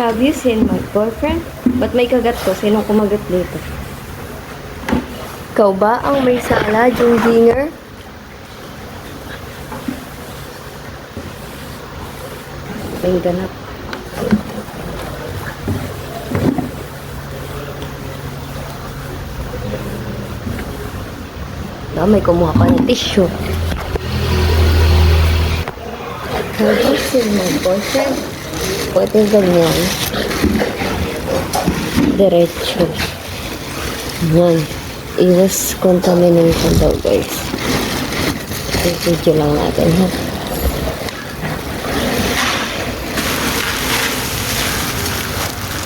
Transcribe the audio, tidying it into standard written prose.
Have you seen my boyfriend? Ba't may kagat to? Sinong kumagat dito? Ikaw ba ang may sala, Jungjinger? May ganap. May kumuha pa ng tissue. Have you seen my boyfriend? Pwede ganyan. Diretso. Yan. Iwas contamination daw, guys. I-video lang natin, ha?